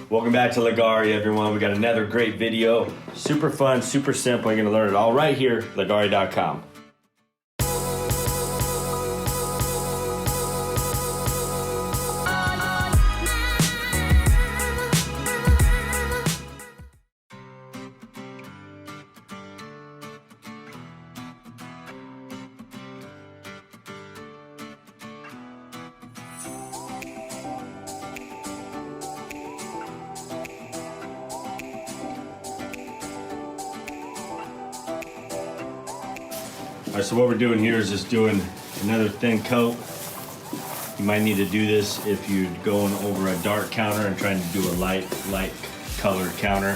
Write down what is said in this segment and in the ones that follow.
Welcome back to LEGGARI, everyone. We got another great video. Super fun, super simple. You're gonna learn it all right here, leggari.com. All right, so what we're doing here is just doing another thin coat. You might need to do this if you're going over a dark counter and trying to do a light colored counter.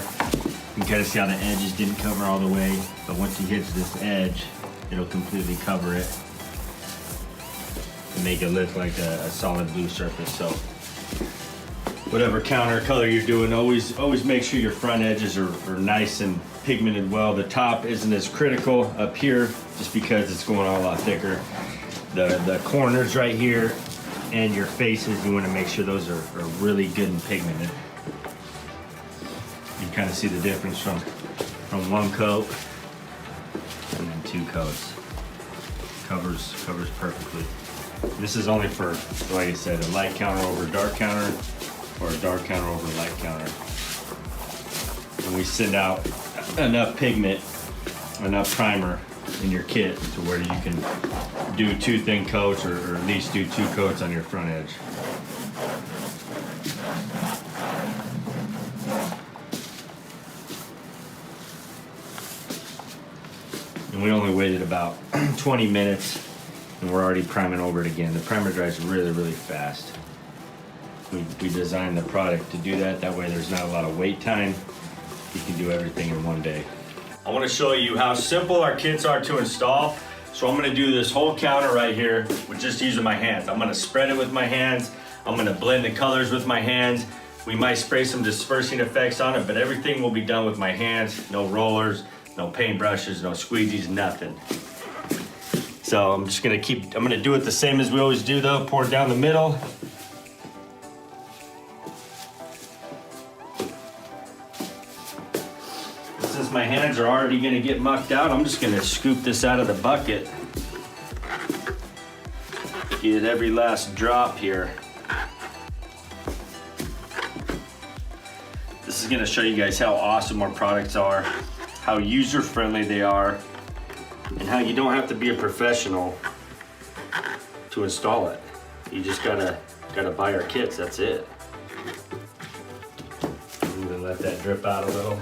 You can kind of see how the edges didn't cover all the way, but once he hits this edge, it'll completely cover it and make it look like a solid blue surface. So whatever counter color you're doing, always make sure your front edges are nice and pigmented well. The top isn't as critical up here just because it's going on a lot thicker. The corners right here and your faces, you want to make sure those are really good and pigmented. You can kind of see the difference from one coat and then two coats. Covers perfectly. This is only for, like I said, a light counter over a dark counter or a dark counter over a light counter. And we send out enough pigment, enough primer in your kit to where you can do two thin coats or at least do two coats on your front edge. And we only waited about 20 minutes and we're already priming over it again. The primer dries really, really fast. We designed the product to do that. That way there's not a lot of wait time. You can do everything in one day. I want to show you how simple our kits are to install. So I'm going to do this whole counter right here with just using my hands. I'm going to spread it with my hands. I'm going to blend the colors with my hands. We might spray some dispersing effects on it, but everything will be done with my hands. No rollers, no paint brushes, no squeegees, nothing. So I'm just going to do it the same as we always do though. Pour it down the middle. Since my hands are already going to get mucked out, I'm just going to scoop this out of the bucket. Get every last drop here. This is going to show you guys how awesome our products are, how user-friendly they are, and how you don't have to be a professional to install it. You just gotta buy our kits, that's it. I'm gonna let that drip out a little.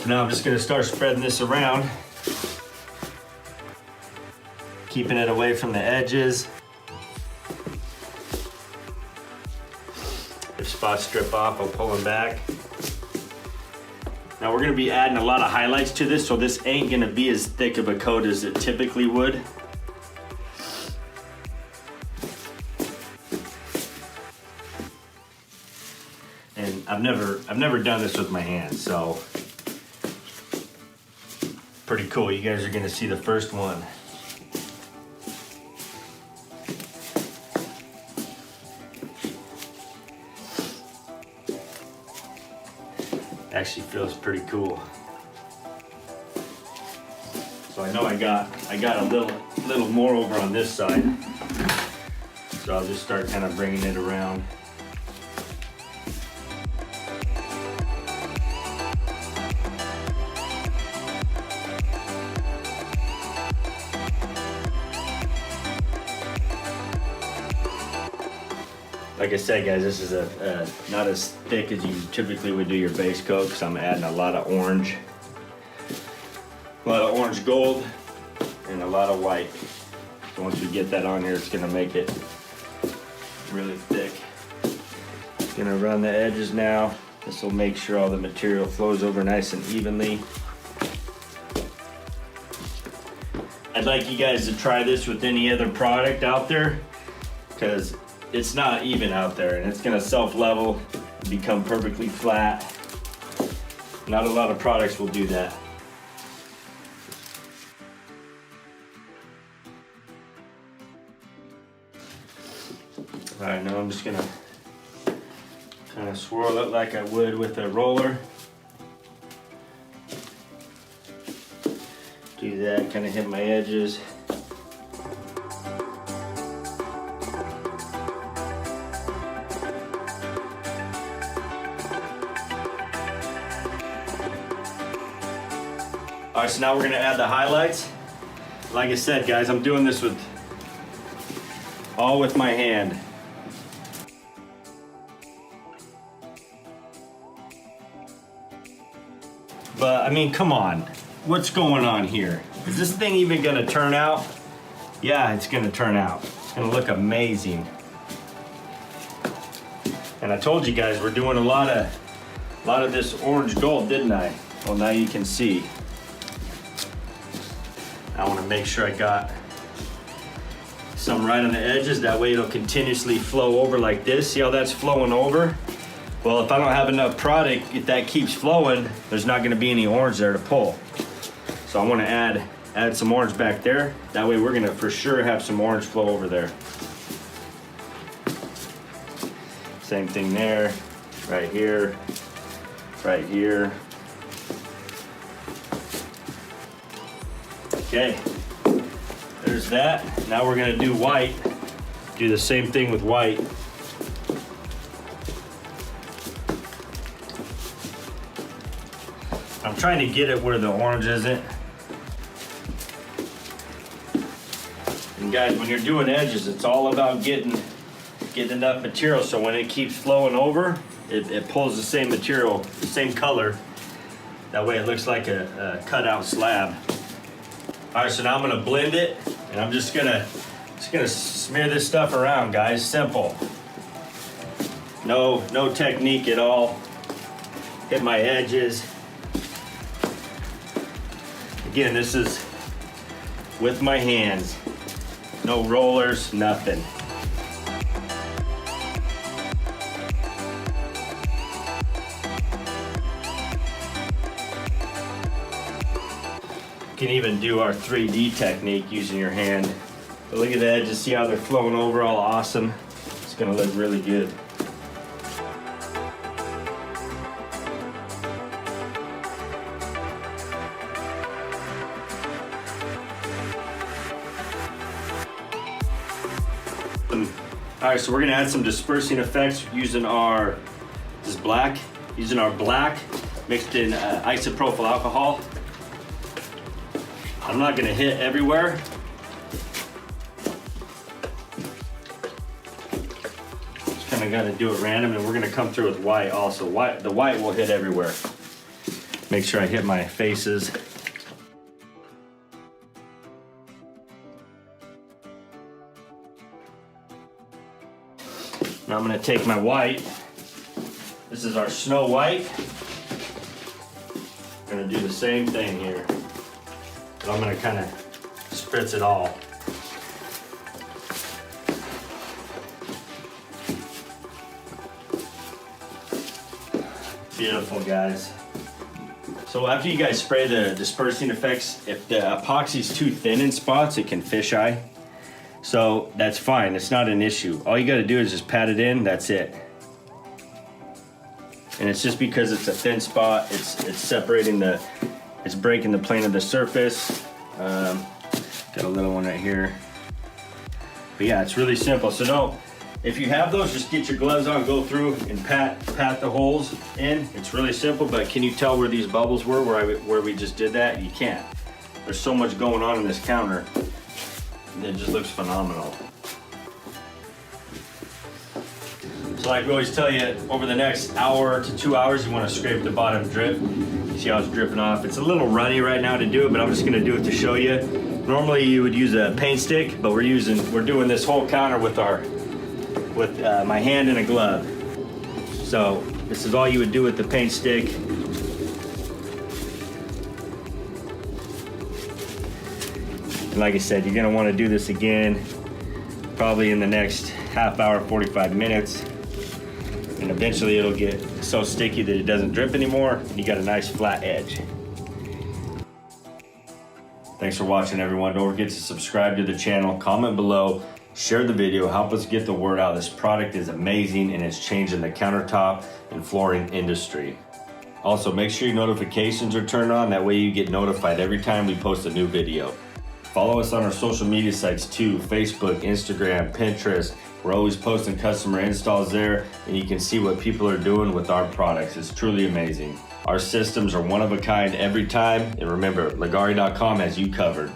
Now I'm just going to start spreading this around, keeping it away from the edges. If spots strip off, I'll pull them back. Now we're going to be adding a lot of highlights to this, so this ain't going to be as thick of a coat as it typically would. And I've never done this with my hands, so pretty cool. You guys are going to see the first one. Actually feels pretty cool. So I know I got a little more over on this side. So I'll just start kind of bringing it around. Like I said, guys, this is not as thick as you typically would do your base coat because I'm adding a lot of orange gold and a lot of white. So once we get that on here, it's gonna make it really thick. Gonna run the edges now. This will make sure all the material flows over nice and evenly. I'd like you guys to try this with any other product out there because it's not even out there and it's gonna self-level and become perfectly flat. Not a lot of products will do that. All right, now I'm just gonna Kind of swirl it like I would with a roller. Do that, kind of hit my edges. All right, so now we're gonna add the highlights. Like I said, guys, I'm doing this all with my hand. But I mean, come on, what's going on here? Is this thing even gonna turn out? Yeah, it's gonna turn out. It's gonna look amazing. And I told you guys we're doing a lot of this orange gold, didn't I? Well, now you can see. I want to make sure I got some right on the edges. That way it'll continuously flow over like this. See how that's flowing over? Well, if I don't have enough product, if that keeps flowing, there's not going to be any orange there to pull. So I want to add some orange back there. That way we're going to for sure have some orange flow over there. Same thing there, right here, right here. Okay, there's that. Now we're gonna do white. Do the same thing with white. I'm trying to get it where the orange isn't. And guys, when you're doing edges, it's all about getting enough material so when it keeps flowing over, it pulls the same material, the same color. That way it looks like a cutout slab. All right, so now I'm gonna blend it, and I'm just gonna smear this stuff around, guys. Simple. No technique at all. Hit my edges. Again, this is with my hands. No rollers, nothing. You can even do our 3D technique using your hand. But look at the edges, see how they're flowing over all awesome. It's gonna look really good. All right, so we're gonna add some dispersing effects using our black mixed in isopropyl alcohol. I'm not gonna hit everywhere. Just kind of gotta do it random, and we're gonna come through with white also. The white will hit everywhere. Make sure I hit my faces. Now I'm gonna take my white. This is our Snow White. I'm gonna do the same thing here. But I'm gonna kind of spritz it all. Beautiful, guys. So after you guys spray the dispersing effects, if the epoxy is too thin in spots, it can fisheye. So that's fine, it's not an issue. All you gotta do is just pat it in, that's it. And it's just because it's a thin spot, it's separating it's breaking the plane of the surface. Got a little one right here. But yeah, it's really simple. So if you have those, just get your gloves on, go through and pat the holes in. It's really simple, but can you tell where these bubbles were, where we just did that? You can't. There's so much going on in this counter. It just looks phenomenal. So like we always tell you, over the next hour to 2 hours, you want to scrape the bottom drip. See how it's dripping off? It's a little runny right now to do it, but I'm just gonna do it to show you. Normally you would use a paint stick, but we're doing this whole counter with my hand and a glove. So this is all you would do with the paint stick. And like I said, you're gonna want to do this again probably in the next half hour, 45 minutes. And eventually it'll get so sticky that it doesn't drip anymore, and you got a nice flat edge. Thanks for watching, everyone. Don't forget to subscribe to the channel, comment below, Share the video, help us get the word out. This product is amazing and it's changing the countertop and flooring industry. Also, make sure your notifications are turned on. That way you get notified every time we post a new video. Follow us on our social media sites too, Facebook, Instagram, Pinterest. We're always posting customer installs there, and you can see what people are doing with our products. It's truly amazing. Our systems are one of a kind every time, and remember, LEGGARI.com has you covered.